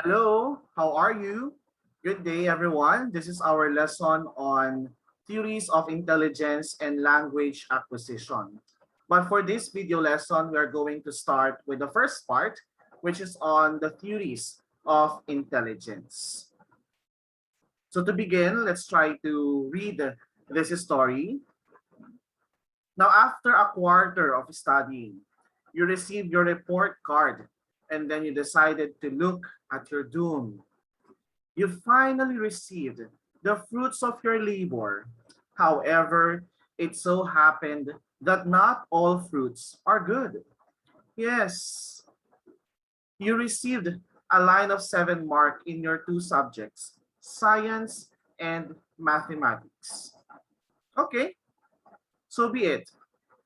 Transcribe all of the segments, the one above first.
Hello, how are you? Good day, everyone. This is our lesson on theories of intelligence and language acquisition. But for this video lesson, we are going to start with the first part, which is on the theories of intelligence. So to begin, let's try to read this story. Now, after a quarter of studying, you received your report card and then you decided to look at your doom. You finally received the fruits of your labor. However, it so happened that not all fruits are good. Yes, you received a line of 7 mark in your two subjects, science and mathematics. Okay, so be it.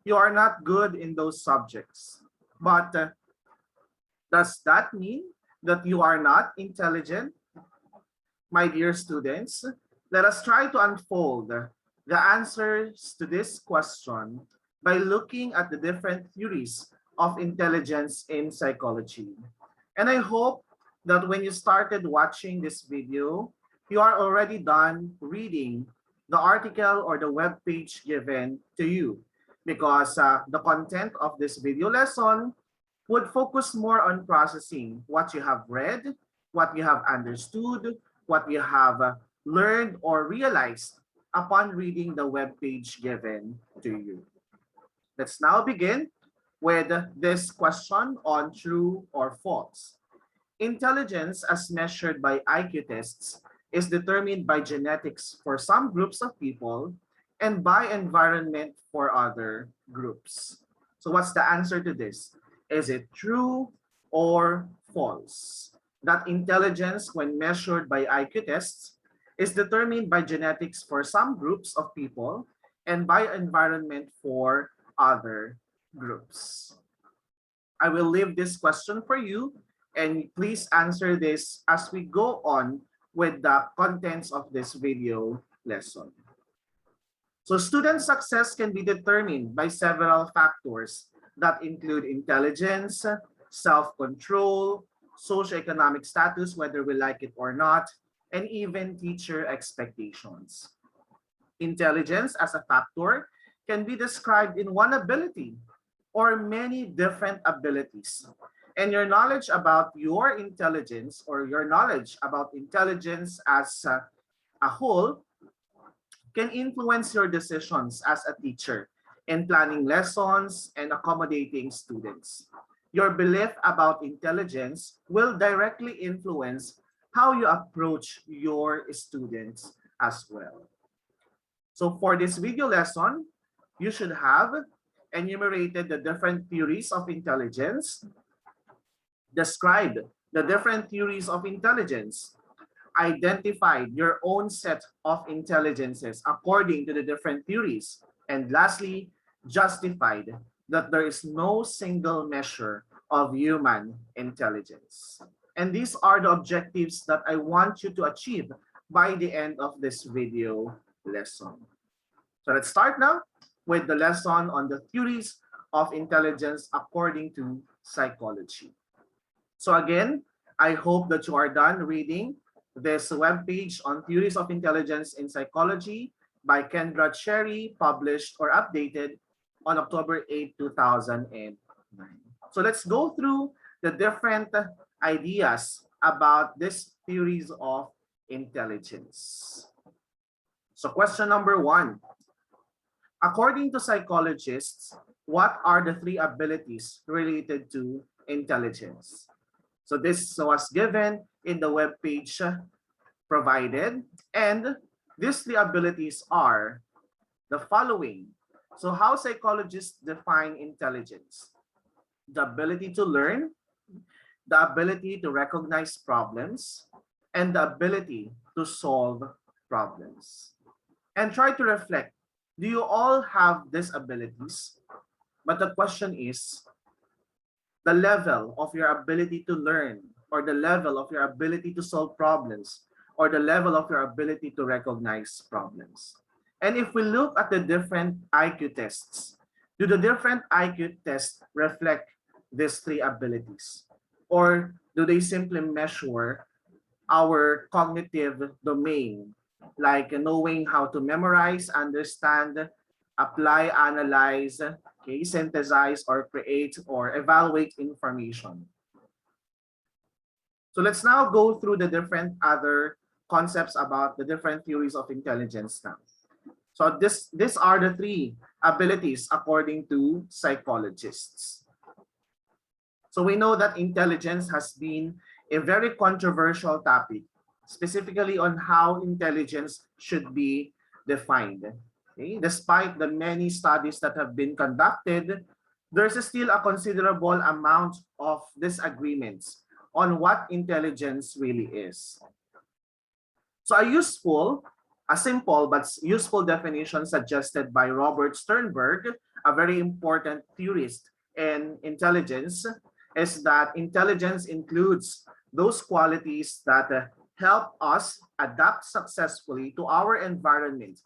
You are not good in those subjects. But does that mean that you are not intelligent? My dear students, let us try to unfold the answers to this question by looking at the different theories of intelligence in psychology. And I hope that when you started watching this video, you are already done reading the article or the web page given to you because the content of this video lesson would focus more on processing what you have read, what you have understood, what you have learned or realized upon reading the web page given to you. Let's now begin with this question on true or false. Intelligence as measured by IQ tests is determined by genetics for some groups of people and by environment for other groups. So what's the answer to this? Is it true or false? That intelligence, when measured by IQ tests, is determined by genetics for some groups of people and by environment for other groups. I will leave this question for you, and please answer this as we go on with the contents of this video lesson. So student success can be determined by several factors that include intelligence, self-control, socioeconomic status, whether we like it or not, and even teacher expectations. Intelligence as a factor can be described in one ability or many different abilities. And your knowledge about your intelligence or your knowledge about intelligence as a whole can influence your decisions as a teacher in planning lessons and accommodating students. Your belief about intelligence will directly influence how you approach your students as well. So for this video lesson, you should have enumerated the different theories of intelligence, described the different theories of intelligence, identified your own set of intelligences according to the different theories, and lastly, justified that there is no single measure of human intelligence. And these are the objectives that I want you to achieve by the end of this video lesson. So let's start now with the lesson on the theories of intelligence according to psychology. So again, I hope that you are done reading this webpage on theories of intelligence in psychology by Kendra Cherry, published or updated on October 8, 2009. So let's go through the different ideas about these theories of intelligence. So question number 1. According to psychologists, what are the 3 abilities related to intelligence? So this was given in the web page provided, and these 3 abilities are the following. So how psychologists define intelligence? The ability to learn, the ability to recognize problems, and the ability to solve problems. And try to reflect, do you all have these abilities? But the question is, the level of your ability to learn, or the level of your ability to solve problems, or the level of your ability to recognize problems. And if we look at the different IQ tests, do the different IQ tests reflect these 3 abilities? Or Do they simply measure our cognitive domain, like knowing how to memorize, understand, apply, analyze, okay, synthesize, or create or evaluate information? So let's now go through the different other concepts about the different theories of intelligence now. So these are the three abilities according to psychologists. So we know that intelligence has been a very controversial topic, specifically on how intelligence should be defined. Okay? Despite the many studies that have been conducted, there's still a considerable amount of disagreements on what intelligence really is. So a simple but useful definition suggested by Robert Sternberg, a very important theorist in intelligence, is that intelligence includes those qualities that help us adapt successfully to our environment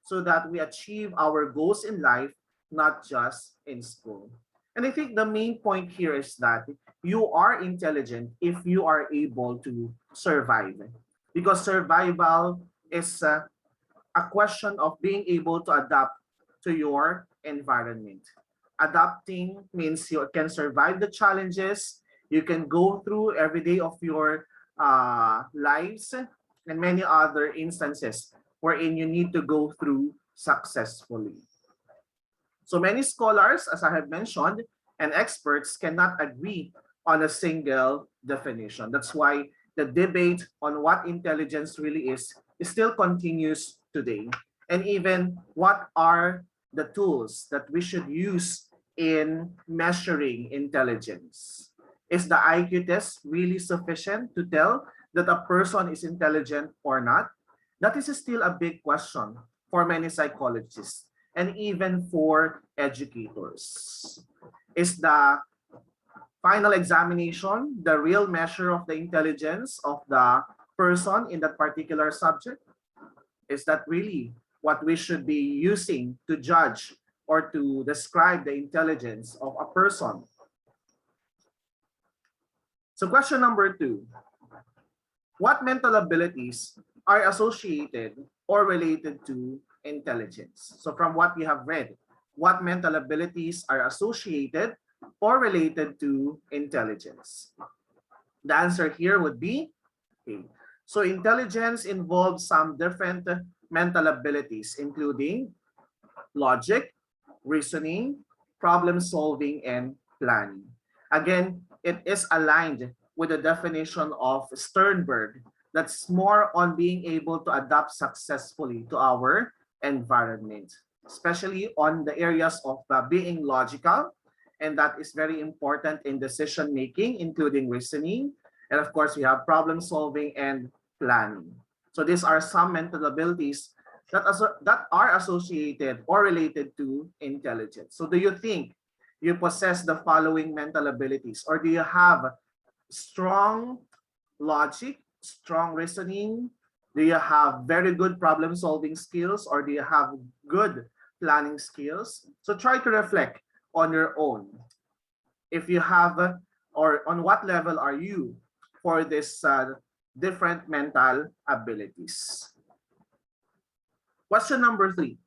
so that we achieve our goals in life, not just in school. And I think the main point here is that you are intelligent if you are able to survive, because survival is a question of being able to adapt to your environment. Adapting means you can survive the challenges, you can go through every day of your lives, and many other instances wherein you need to go through successfully. So many scholars, as I have mentioned, and experts cannot agree on a single definition. That's why the debate on what intelligence really is still continues today. And even what are the tools that we should use in measuring intelligence? Is the IQ test really sufficient to tell that a person is intelligent or not? That is still a big question for many psychologists and even for educators. Is the final examination the real measure of the intelligence of the person in that particular subject? Is that really what we should be using to judge or to describe the intelligence of a person? So question number 2, what mental abilities are associated or related to intelligence? So from what we have read, what mental abilities are associated or related to intelligence? The answer here would be A. So intelligence involves some different mental abilities, including logic, reasoning, problem solving, and planning. Again, it is aligned with the definition of Sternberg that's more on being able to adapt successfully to our environment, especially on the areas of being logical, and that is very important in decision making, including reasoning, and of course, we have problem solving and planning. So these are some mental abilities that are associated or related to intelligence. So do you think you possess the following mental abilities, or do you have strong logic, strong reasoning? Do you have very good problem solving skills, or do you have good planning skills? So try to reflect on your own. If you have, or on what level are you for this different mental abilities? Question number 3.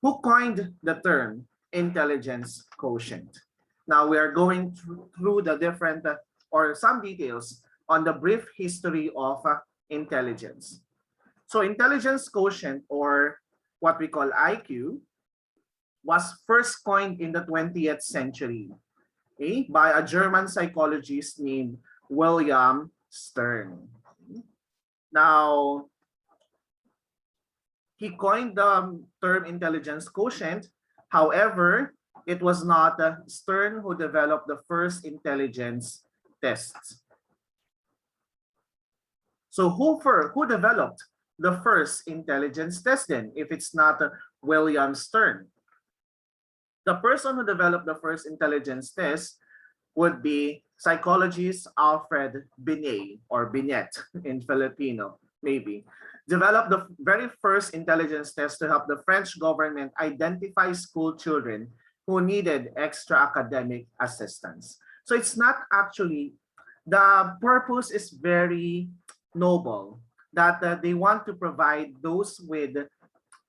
Who coined the term intelligence quotient? Now we are going through the different or some details on the brief history of intelligence. So intelligence quotient, or what we call IQ, was first coined in the 20th century, okay, by a German psychologist named William Stern. Now, he coined the term intelligence quotient. However, it was not Stern who developed the first intelligence tests. So who developed the first intelligence test then, if it's not William Stern? The person who developed the first intelligence test would be psychologist Alfred Binet, or Binet in Filipino, maybe, developed the very first intelligence test to help the French government identify school children who needed extra academic assistance. So it's not actually, the purpose is very noble, that they want to provide those with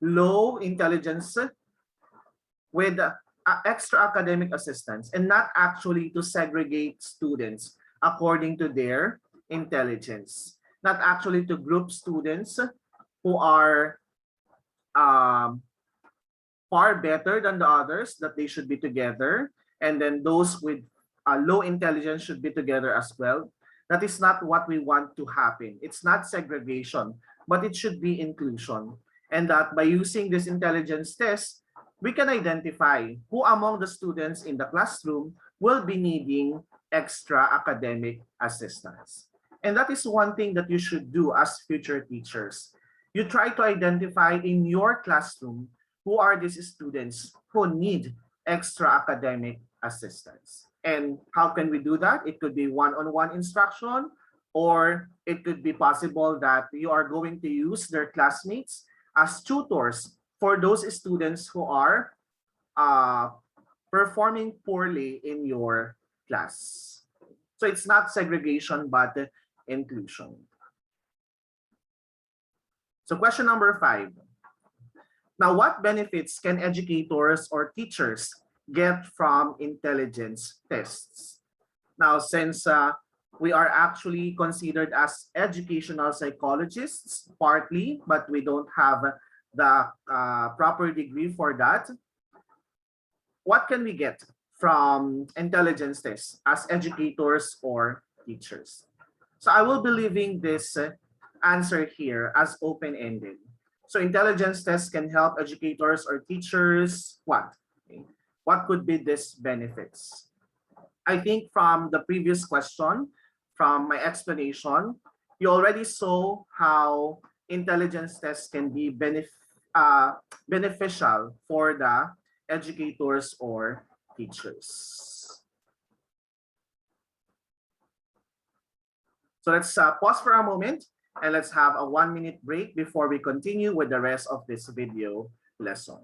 low intelligence with extra academic assistance, and not actually to segregate students according to their intelligence, not actually to group students who are um, far better than the others, that they should be together, and then those with low intelligence should be together as well. That is not what we want to happen. It's not segregation, but it should be inclusion. And that by using this intelligence test, we can identify who among the students in the classroom will be needing extra academic assistance. And that is one thing that you should do as future teachers. You try to identify in your classroom who are these students who need extra academic assistance. And how can we do that? It could be one-on-one instruction, or it could be possible that you are going to use their classmates as tutors for those students who are performing poorly in your class. So it's not segregation, but inclusion. So question number 5. Now, what benefits can educators or teachers get from intelligence tests? Now, since we are actually considered as educational psychologists, partly, but we don't have the proper degree for that, what can we get from intelligence tests as educators or teachers? So I will be leaving this answer here as open-ended. So intelligence tests can help educators or teachers what? Okay. What could be these benefits? I think from the previous question, from my explanation, you already saw how intelligence tests can be beneficial for the educators or teachers. So let's pause for a moment and let's have a 1-minute break before we continue with the rest of this video lesson.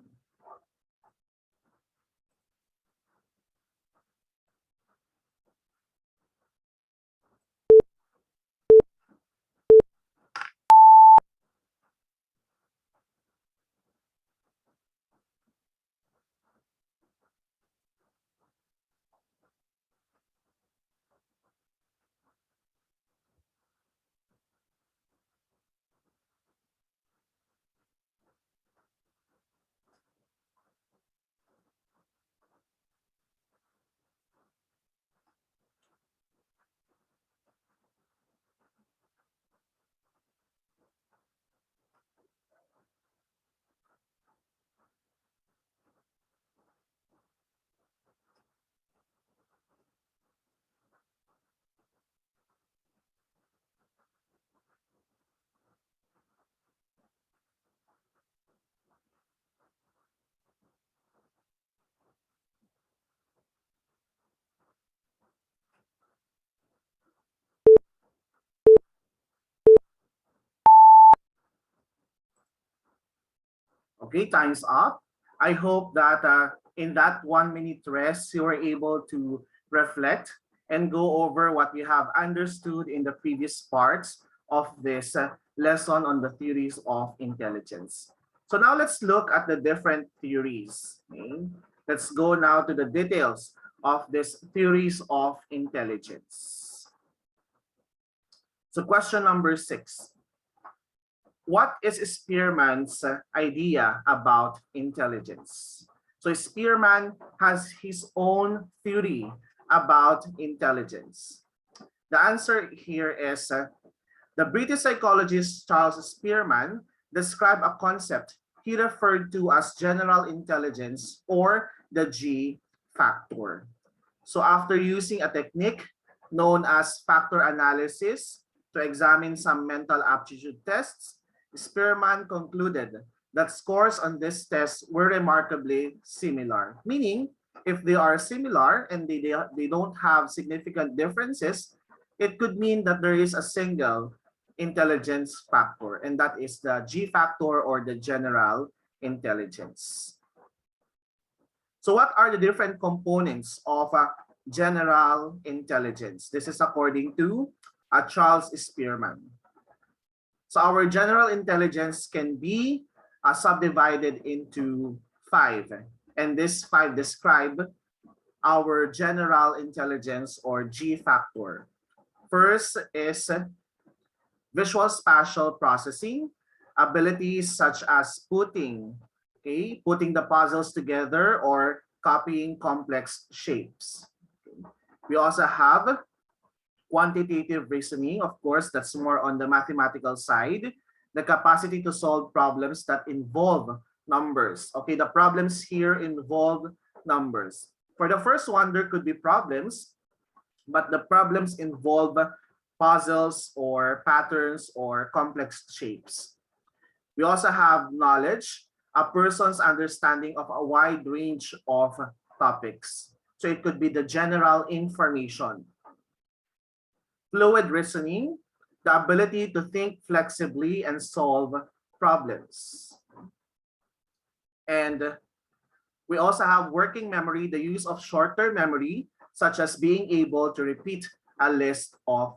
Okay, time's up. I hope that in that 1-minute rest, you were able to reflect and go over what we have understood in the previous parts of this lesson on the theories of intelligence. So now let's look at the different theories. Okay? Let's go now to the details of these theories of intelligence. So question number 6. What is Spearman's idea about intelligence? So Spearman has his own theory about intelligence. The answer here is the British psychologist Charles Spearman described a concept he referred to as general intelligence, or the G factor. So after using a technique known as factor analysis to examine some mental aptitude tests, Spearman concluded that scores on this test were remarkably similar, meaning if they are similar and they don't have significant differences, it could mean that there is a single intelligence factor, and that is the G factor, or the general intelligence. So what are the different components of general intelligence. This is according to Charles Spearman. So our general intelligence can be subdivided into 5. And this 5 describe our general intelligence or G factor. First is visual spatial processing, abilities such as putting the puzzles together or copying complex shapes. We also have quantitative reasoning, of course, that's more on the mathematical side, the capacity to solve problems that involve numbers. Okay, the problems here involve numbers. For the first one, there could be problems, but the problems involve puzzles or patterns or complex shapes. We also have knowledge, a person's understanding of a wide range of topics. So it could be the general information. Fluid reasoning, the ability to think flexibly and solve problems. And we also have working memory, the use of short-term memory, such as being able to repeat a list of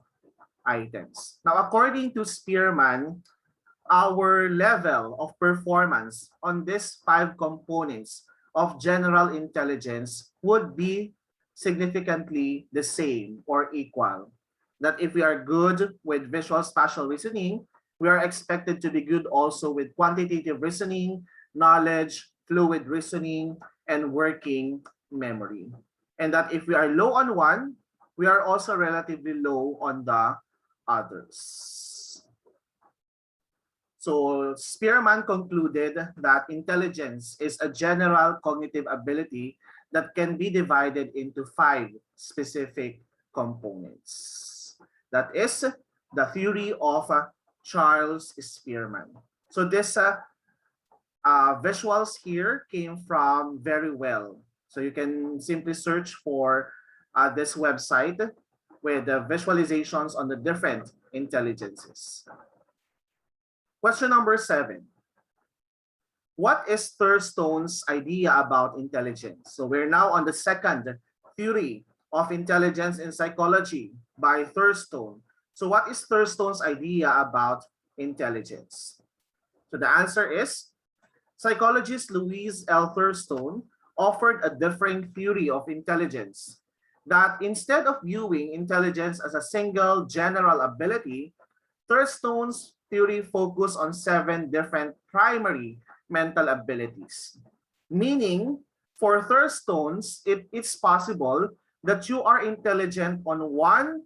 items. Now, according to Spearman, our level of performance on these 5 components of general intelligence would be significantly the same or equal. That if we are good with visual spatial reasoning, we are expected to be good also with quantitative reasoning, knowledge, fluid reasoning, and working memory. And that if we are low on one, we are also relatively low on the others. So Spearman concluded that intelligence is a general cognitive ability that can be divided into 5 specific components. That is the theory of Charles Spearman. So this visuals here came from Very Well. So you can simply search for this website with the visualizations on the different intelligences. Question number 7. What is Thurstone's idea about intelligence? So we're now on the second theory of intelligence in psychology by Thurstone. So what is Thurstone's idea about intelligence? So the answer is psychologist Louise L. Thurstone offered a differing theory of intelligence that instead of viewing intelligence as a single general ability, Thurstone's theory focused on 7 different primary mental abilities. Meaning, for Thurstone's, it's possible that you are intelligent on one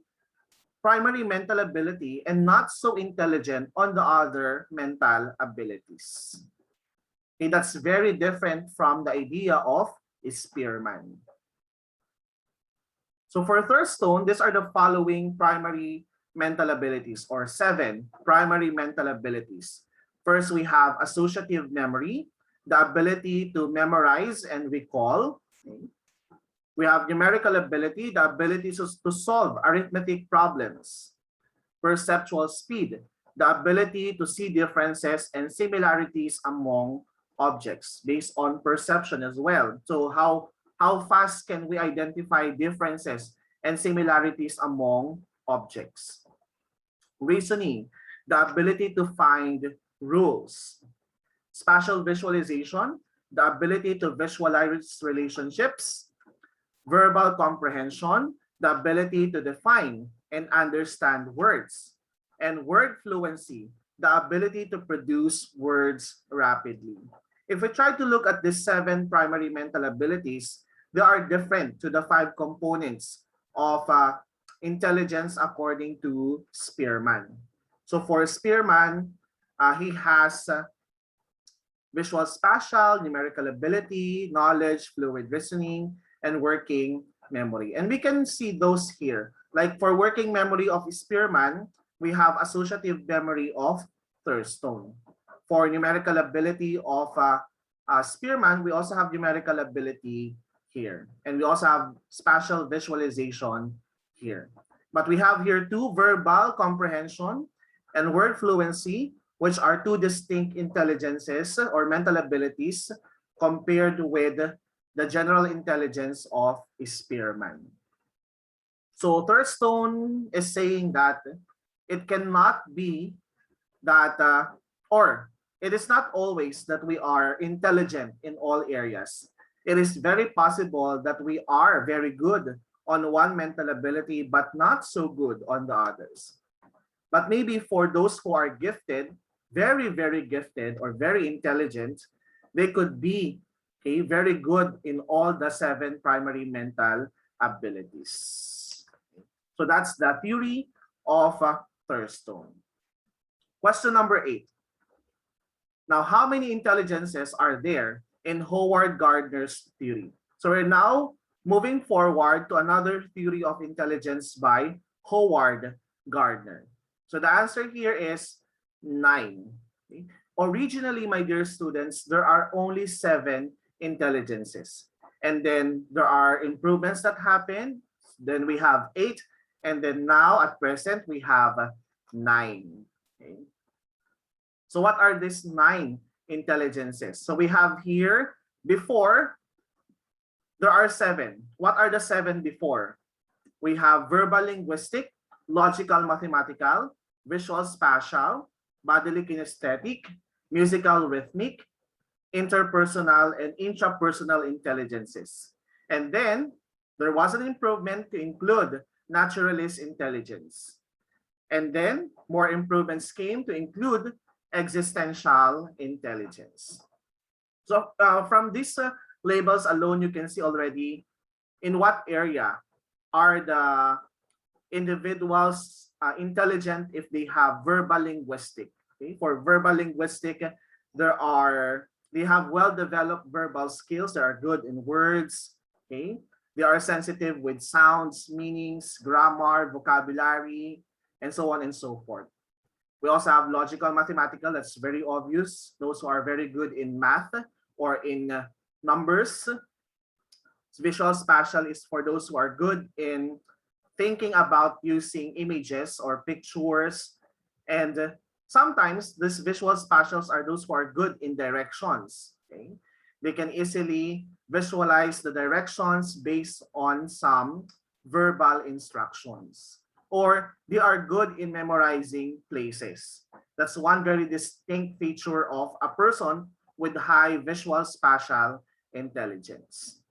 primary mental ability and not so intelligent on the other mental abilities. Okay, that's very different from the idea of Spearman. So for Thurstone, these are the following primary mental abilities, or 7 primary mental abilities. First, we have associative memory, the ability to memorize and recall. Okay. We have numerical ability, the ability to solve arithmetic problems. Perceptual speed, the ability to see differences and similarities among objects based on perception as well. So how fast can we identify differences and similarities among objects? Reasoning, the ability to find rules. Spatial visualization, the ability to visualize relationships. Verbal comprehension, the ability to define and understand words. And word fluency, the ability to produce words rapidly. If we try to look at these 7 primary mental abilities, they are different to the 5 components of intelligence according to Spearman. So for Spearman, he has visual spatial, numerical ability, knowledge, fluid reasoning, and working memory. And we can see those here. Like for working memory of Spearman, we have associative memory of Thurstone. For numerical ability of Spearman, we also have numerical ability here. And we also have spatial visualization here. But we have here 2 verbal comprehension and word fluency, which are 2 distinct intelligences or mental abilities compared with the general intelligence of Spearman. So Thurstone is saying that it cannot be that, or it is not always that we are intelligent in all areas. It is very possible that we are very good on one mental ability, but not so good on the others. But maybe for those who are gifted, very, very gifted or very intelligent, they could be, okay, very good in all the 7 primary mental abilities. So that's the theory of Thurstone. Question number 8. Now, how many intelligences are there in Howard Gardner's theory? So we're now moving forward to another theory of intelligence by Howard Gardner. So the answer here is 9. Okay? Originally, my dear students, there are only 7 intelligences. And then there are improvements that happen. Then we have 8. And then now at present, we have 9. Okay? So what are these 9 intelligences? So we have here before, there are 7. What are the 7 before? We have verbal linguistic, logical mathematical, visual spatial, bodily kinesthetic, musical rhythmic, interpersonal, and intrapersonal intelligences. And then there was an improvement to include naturalist intelligence. And then more improvements came to include existential intelligence. So from these labels alone, you can see already in what area are the individuals intelligent if they have verbal linguistic. Okay? For verbal linguistic, they have well-developed verbal skills. They are good in words. Okay? They are sensitive with sounds, meanings, grammar, vocabulary, and so on and so forth. We also have logical mathematical. That's very obvious. Those who are very good in math or in numbers. Visual spatial is for those who are good in thinking about using images or pictures. And sometimes these visual spatials are those who are good in directions. Okay? They can easily visualize the directions based on some verbal instructions. Or they are good in memorizing places. That's one very distinct feature of a person with high visual spatial intelligence.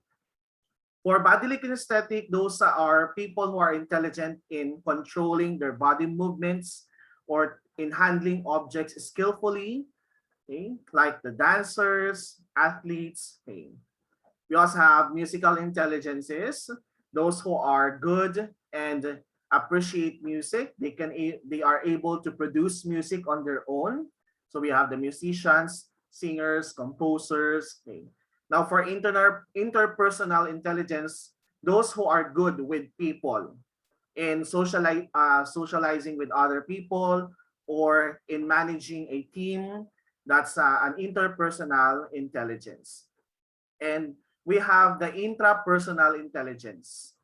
For bodily kinesthetic, those are people who are intelligent in controlling their body movements or in handling objects skillfully, okay? Like the dancers, athletes. Okay? We also have musical intelligences, those who are good and appreciate music. They are able to produce music on their own. So we have the musicians, singers, composers. Okay. Now for interpersonal intelligence, those who are good with people in socializing with other people or in managing a team, that's an interpersonal intelligence. And we have the intrapersonal intelligence.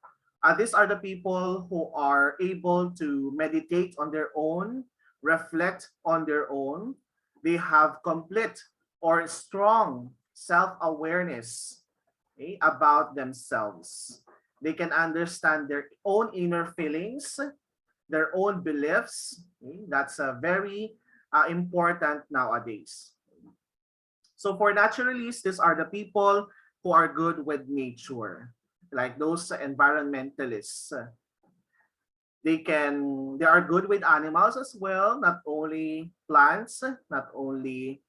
These are the people who are able to meditate on their own, reflect on their own. They have complete or strong self-awareness, okay, about themselves. They can understand their own inner feelings, their own beliefs. Okay? That's very important nowadays. So for naturalists, these are the people who are good with nature, like those environmentalists. They are good with animals as well, not only plants, not only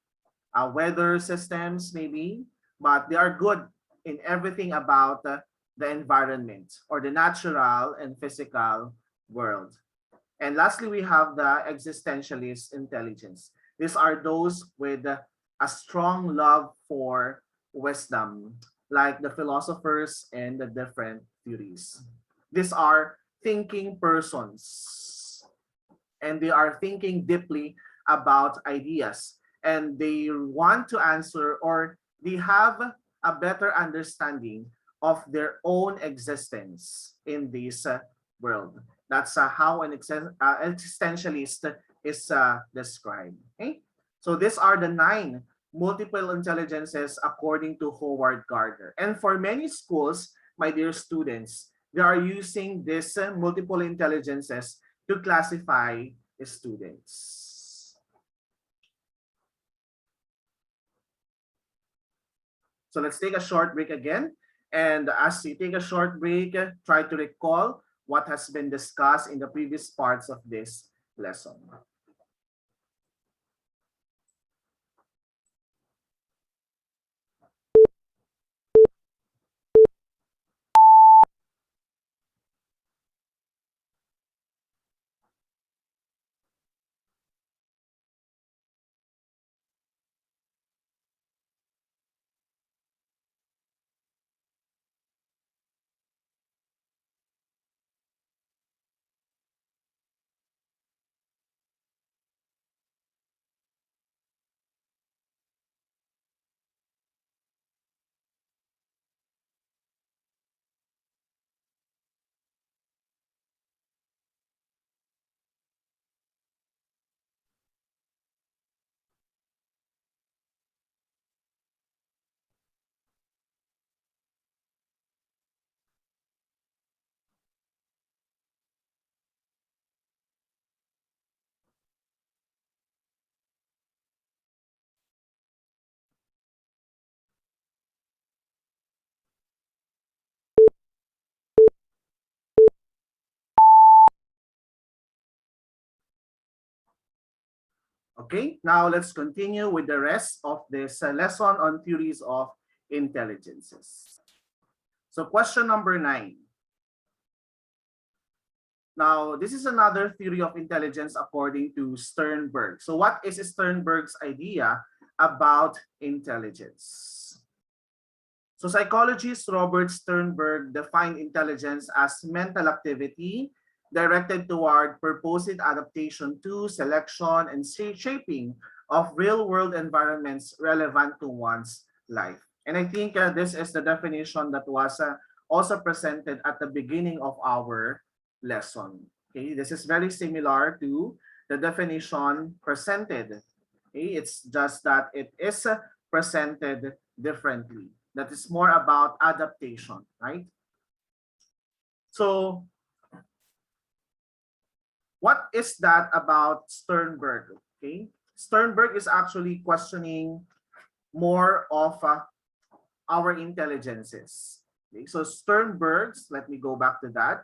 weather systems maybe, but they are good in everything about the environment or the natural and physical world. And lastly, we have the existentialist intelligence. These are those with a strong love for wisdom, like the philosophers and the different theories. These are thinking persons, and they are thinking deeply about ideas, and they want to answer, or they have a better understanding of their own existence in this world. That's how an existentialist is described. Okay? So these are the 9 multiple intelligences according to Howard Gardner. And for many schools, my dear students, they are using these multiple intelligences to classify students. So let's take a short break again. And as you take a short break, try to recall what has been discussed in the previous parts of this lesson. Okay, now let's continue with the rest of this lesson on theories of intelligences. So question number 9. Now, this is another theory of intelligence according to Sternberg. So what is Sternberg's idea about intelligence? So psychologist Robert Sternberg defined intelligence as mental activity directed toward purposive adaptation to, selection, and shaping of real-world environments relevant to one's life. And I think this is the definition that was also presented at the beginning of our lesson. Okay, this is very similar to the definition presented. Okay, it's just that it is presented differently. That is more about adaptation, right? So what is that about Sternberg? Okay, Sternberg is actually questioning more of our intelligences. Okay, so Sternberg's, let me go back to that.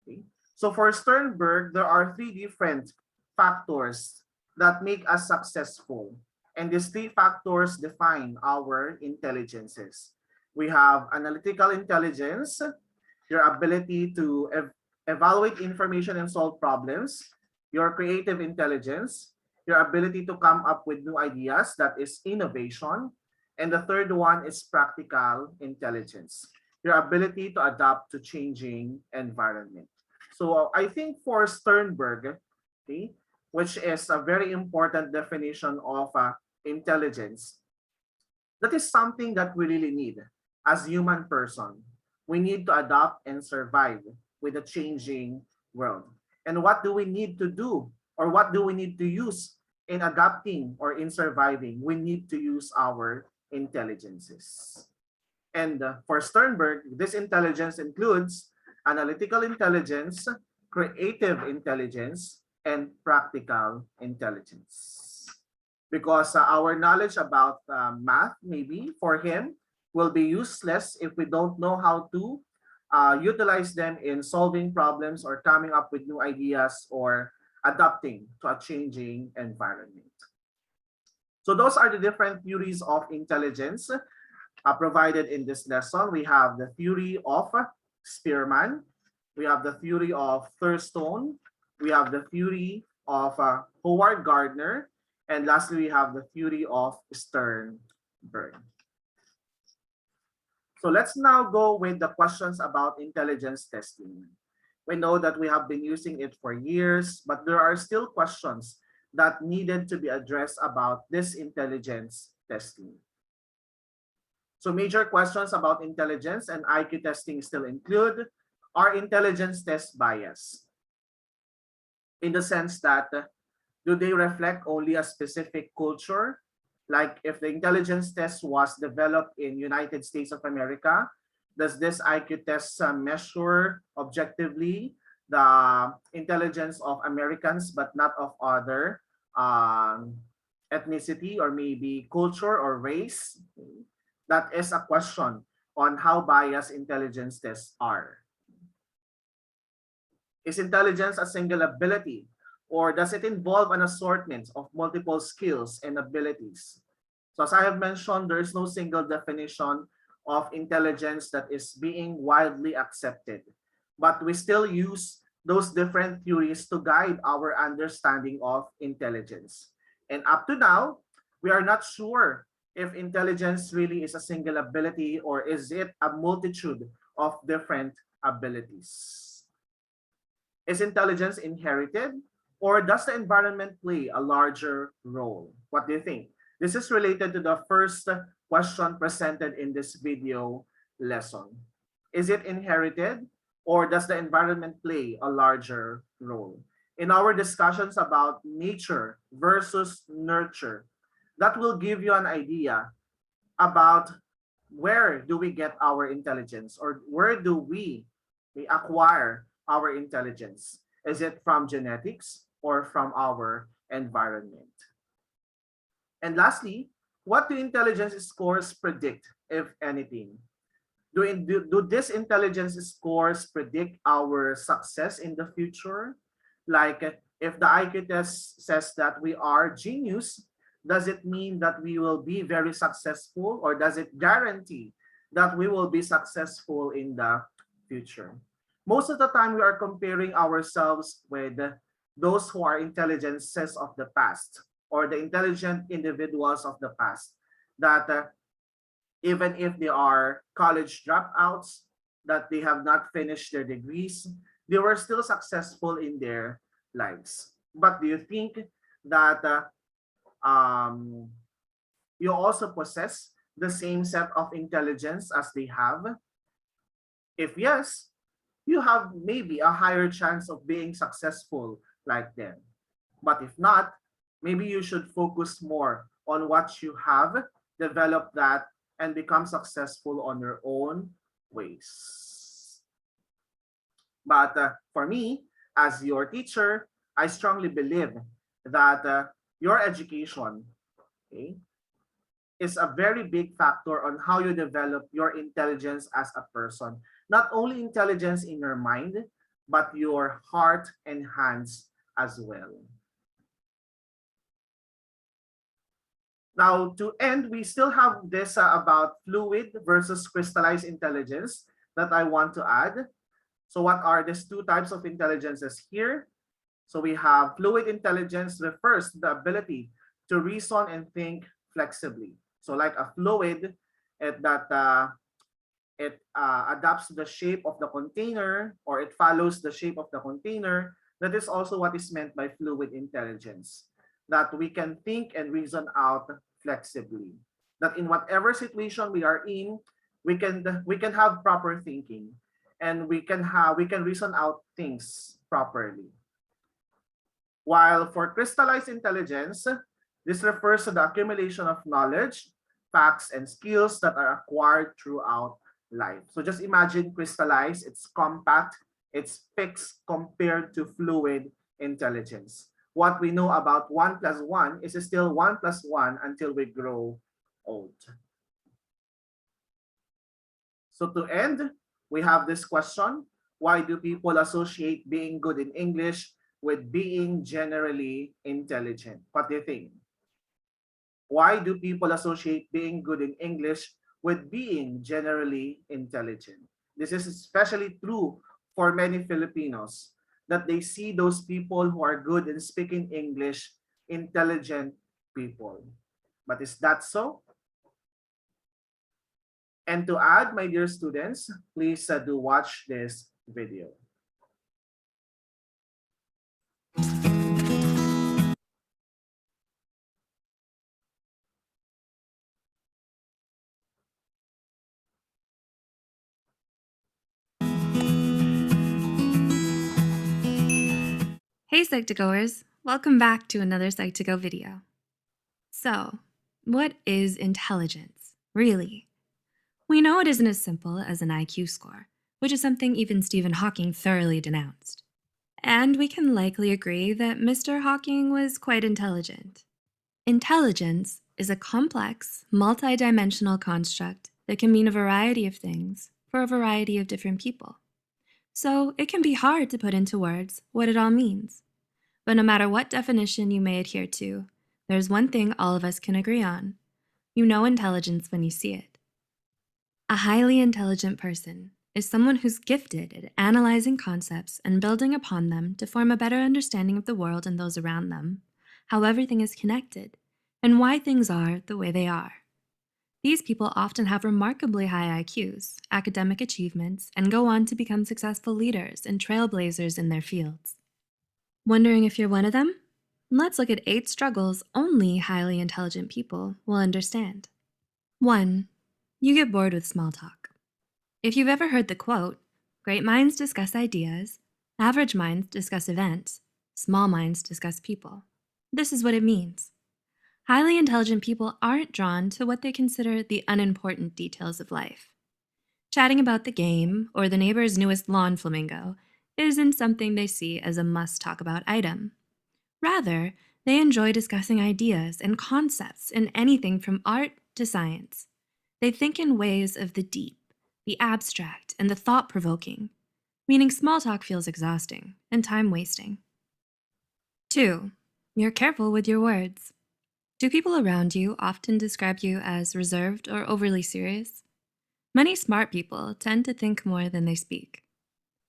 Okay. So for Sternberg, there are 3 different factors that make us successful. And these 3 factors define our intelligences. We have analytical intelligence, your ability to evaluate information and solve problems, your creative intelligence, your ability to come up with new ideas, that is innovation, and the third one is practical intelligence, your ability to adapt to changing environment. So I think for Sternberg, okay, which is a very important definition of intelligence, that is something that we really need as human person. We need to adapt and survive with a changing world. And what do we need to do, or what do we need to use in adapting or in surviving? We need to use our intelligences. And for Sternberg, this intelligence includes analytical intelligence, creative intelligence, and practical intelligence. Because our knowledge about math, maybe for him, will be useless if we don't know how to utilize them in solving problems or coming up with new ideas or adapting to a changing environment. So those are the different theories of intelligence provided in this lesson. We have the theory of Spearman, we have the theory of Thurstone, we have the theory of Howard Gardner, and lastly, we have the theory of Sternberg. So let's now go with the questions about intelligence testing. We know that we have been using it for years, but there are still questions that needed to be addressed about this intelligence testing. So major questions about intelligence and IQ testing still include, are intelligence tests biased? In the sense that, do they reflect only a specific culture? Like if the intelligence test was developed in United States of America, Does this IQ test measure objectively the intelligence of Americans but not of other um, ethnicity or maybe culture or race? That is a question on how biased intelligence tests are. Is intelligence a single ability, or does it involve an assortment of multiple skills and abilities? So as I have mentioned, there is no single definition of intelligence that is being widely accepted. But we still use those different theories to guide our understanding of intelligence. And up to now, we are not sure if intelligence really is a single ability or is it a multitude of different abilities. Is intelligence inherited, or does the environment play a larger role? What do you think? This is related to the first question presented in this video lesson. Is it inherited, or does the environment play a larger role? In our discussions about nature versus nurture, that will give you an idea about where do we get our intelligence, or where do we acquire our intelligence? Is it from genetics or from our environment? And lastly, what do intelligence scores predict, if anything? Do these intelligence scores predict our success in the future? Like if the IQ test says that we are genius, does it mean that we will be very successful, or does it guarantee that we will be successful in the future? Most of the time, we are comparing ourselves with those who are intelligences of the past, or the intelligent individuals of the past, that even if they are college dropouts, that they have not finished their degrees, they were still successful in their lives. But do you think that you also possess the same set of intelligence as they have? If yes, you have maybe a higher chance of being successful like them. But if not, maybe you should focus more on what you have, develop that, and become successful on your own ways. But for me, as your teacher, I strongly believe that your education, okay, is a very big factor on how you develop your intelligence as a person. Not only intelligence in your mind, but your heart and hands as well. Now, to end, we still have this about fluid versus crystallized intelligence that I want to add. So what are these two types of intelligences here? So we have fluid intelligence refers to the ability to reason and think flexibly. So like a fluid, it adapts to the shape of the container, or it follows the shape of the container. That is also what is meant by fluid intelligence, that we can think and reason out flexibly. That in whatever situation we are in, we can have proper thinking, and we can reason out things properly. While for crystallized intelligence, this refers to the accumulation of knowledge, facts, and skills that are acquired throughout life. So just imagine crystallized, it's compact, it's fixed compared to fluid intelligence. What we know about 1 plus 1 is still 1 plus 1 until we grow old. So to end, we have this question: why do people associate being good in English with being generally intelligent? What do you think? Why do people associate being good in English with being generally intelligent? This is especially true for many Filipinos, that they see those people who are good in speaking English, intelligent people. But is that so? And to add, my dear students, please do watch this video. Hey Psych2Goers, welcome back to another Psych2Go video. So, what is intelligence, really? We know it isn't as simple as an IQ score, which is something even Stephen Hawking thoroughly denounced. And we can likely agree that Mr. Hawking was quite intelligent. Intelligence is a complex, multidimensional construct that can mean a variety of things for a variety of different people. So it can be hard to put into words what it all means. But no matter what definition you may adhere to, there's one thing all of us can agree on. You know intelligence when you see it. A highly intelligent person is someone who's gifted at analyzing concepts and building upon them to form a better understanding of the world and those around them, how everything is connected, and why things are the way they are. These people often have remarkably high IQs, academic achievements, and go on to become successful leaders and trailblazers in their fields. Wondering if you're one of them? Let's look at 8 struggles only highly intelligent people will understand. 1. You get bored with small talk. If you've ever heard the quote, "Great minds discuss ideas, average minds discuss events, small minds discuss people," this is what it means. Highly intelligent people aren't drawn to what they consider the unimportant details of life. Chatting about the game or the neighbor's newest lawn flamingo isn't something they see as a must-talk-about item. Rather, they enjoy discussing ideas and concepts in anything from art to science. They think in ways of the deep, the abstract, and the thought-provoking, meaning small talk feels exhausting and time-wasting. 2. You're careful with your words. Do people around you often describe you as reserved or overly serious? Many smart people tend to think more than they speak.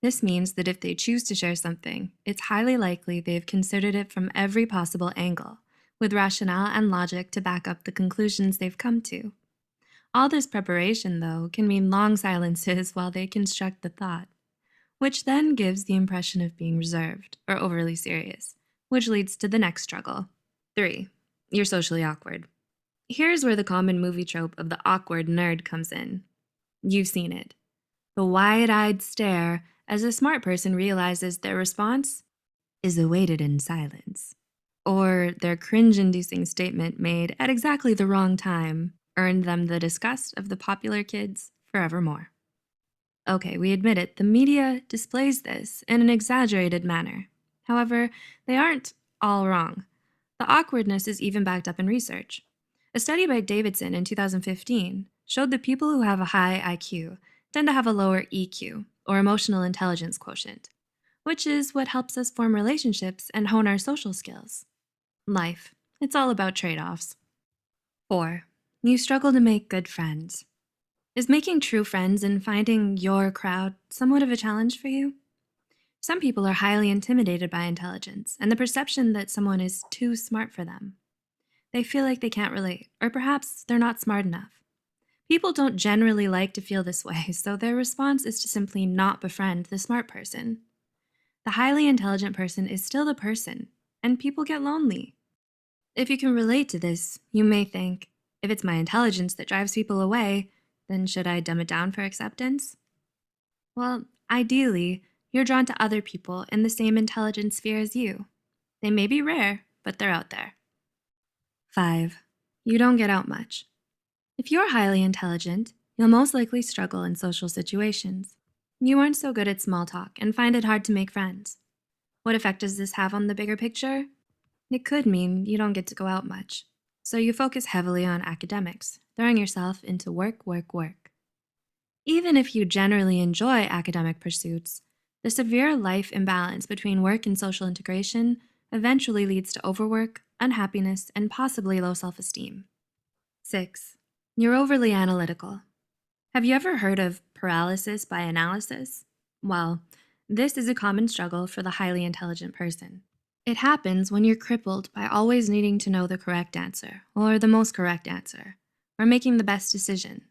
This means that if they choose to share something, it's highly likely they've considered it from every possible angle, with rationale and logic to back up the conclusions they've come to. All this preparation, though, can mean long silences while they construct the thought, which then gives the impression of being reserved or overly serious, which leads to the next struggle. 3. You're socially awkward. Here's where the common movie trope of the awkward nerd comes in. You've seen it. The wide-eyed stare as a smart person realizes their response is awaited in silence. Or their cringe-inducing statement made at exactly the wrong time earned them the disgust of the popular kids forevermore. Okay, we admit it, the media displays this in an exaggerated manner. However, they aren't all wrong. The awkwardness is even backed up in research. A study by Davidson in 2015 showed that people who have a high IQ tend to have a lower EQ, or emotional intelligence quotient, which is what helps us form relationships and hone our social skills. Life, it's all about trade-offs. 4. You struggle to make good friends. Is making true friends and finding your crowd somewhat of a challenge for you? Some people are highly intimidated by intelligence and the perception that someone is too smart for them. They feel like they can't relate, or perhaps they're not smart enough. People don't generally like to feel this way, so their response is to simply not befriend the smart person. The highly intelligent person is still the person, and people get lonely. If you can relate to this, you may think, if it's my intelligence that drives people away, then should I dumb it down for acceptance? Well, ideally, you're drawn to other people in the same intelligence sphere as you. They may be rare, but they're out there. 5. You don't get out much. If you're highly intelligent, you'll most likely struggle in social situations. You aren't so good at small talk and find it hard to make friends. What effect does this have on the bigger picture? It could mean you don't get to go out much, so you focus heavily on academics, throwing yourself into work, work, work. Even if you generally enjoy academic pursuits, the severe life imbalance between work and social integration eventually leads to overwork, unhappiness, and possibly low self-esteem. 6. You're overly analytical. Have you ever heard of paralysis by analysis? Well, this is a common struggle for the highly intelligent person. It happens when you're crippled by always needing to know the correct answer, or the most correct answer, or making the best decision.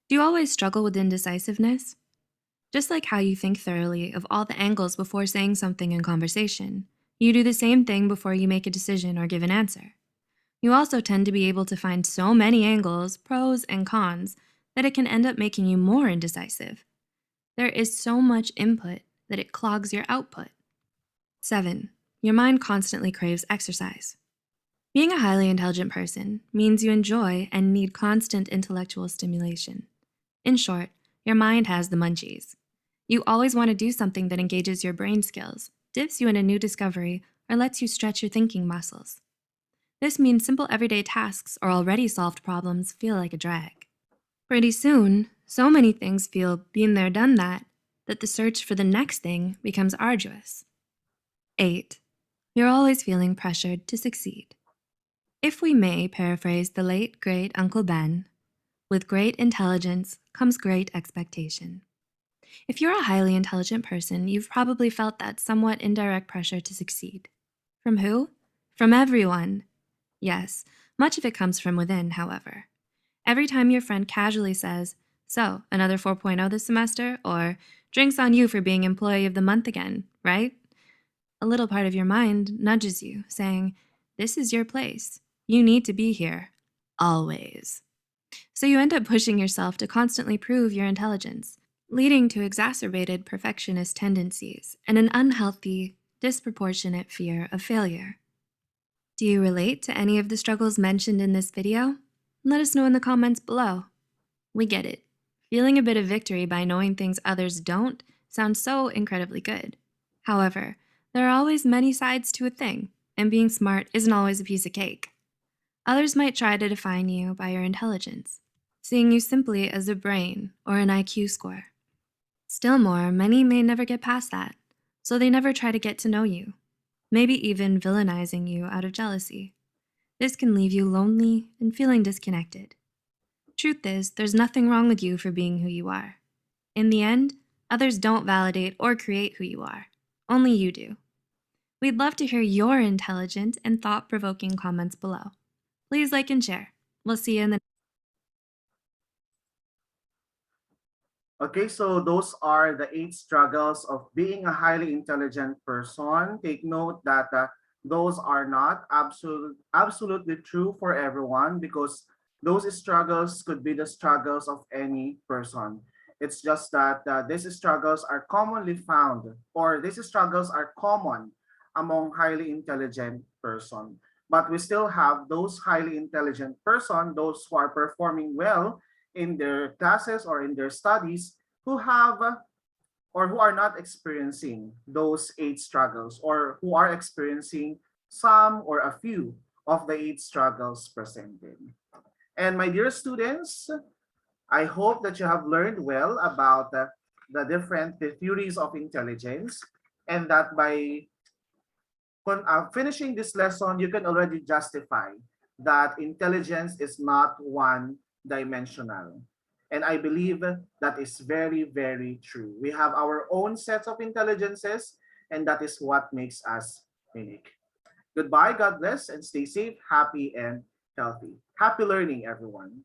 Do you always struggle with indecisiveness? Just like how you think thoroughly of all the angles before saying something in conversation, you do the same thing before you make a decision or give an answer. You also tend to be able to find so many angles, pros and cons, that it can end up making you more indecisive. There is so much input that it clogs your output. 7. Your mind constantly craves exercise. Being a highly intelligent person means you enjoy and need constant intellectual stimulation. In short, your mind has the munchies. You always want to do something that engages your brain skills, dips you in a new discovery, or lets you stretch your thinking muscles. This means simple everyday tasks or already solved problems feel like a drag. Pretty soon, so many things feel been there, done that the search for the next thing becomes arduous. 8. You're always feeling pressured to succeed. If we may paraphrase the late great Uncle Ben, with great intelligence comes great expectation. If you're a highly intelligent person, you've probably felt that somewhat indirect pressure to succeed. From who? From everyone. Yes, much of it comes from within, however. Every time your friend casually says, "So, another 4.0 this semester?" or "Drinks on you for being Employee of the Month again, right?" a little part of your mind nudges you, saying, "This is your place. You need to be here. Always." So you end up pushing yourself to constantly prove your intelligence, leading to exacerbated perfectionist tendencies and an unhealthy, disproportionate fear of failure. Do you relate to any of the struggles mentioned in this video? Let us know in the comments below. We get it. Feeling a bit of victory by knowing things others don't sounds so incredibly good. However, there are always many sides to a thing, and being smart isn't always a piece of cake. Others might try to define you by your intelligence, seeing you simply as a brain or an IQ score. Still more, many may never get past that, so they never try to get to know you, maybe even villainizing you out of jealousy. This can leave you lonely and feeling disconnected. Truth is, there's nothing wrong with you for being who you are. In the end, others don't validate or create who you are. Only you do. We'd love to hear your intelligent and thought-provoking comments below. Please like and share. We'll see you in the Okay, so those are the 8 struggles of being a highly intelligent person. Take note that those are not absolutely true for everyone, because those struggles could be the struggles of any person. It's just that these struggles are commonly found, or these struggles are common among highly intelligent person. But we still have those highly intelligent person, those who are performing well in their classes or in their studies, who have or who are not experiencing those 8 struggles, or who are experiencing some or a few of the 8 struggles presented. And my dear students, I hope that you have learned well about the different theories of intelligence, and that by finishing this lesson, you can already justify that intelligence is not one dimensional. And I believe that is very, very true. We have our own sets of intelligences, and that is what makes us unique. Goodbye, God bless, and stay safe, happy, and healthy. Happy learning, everyone.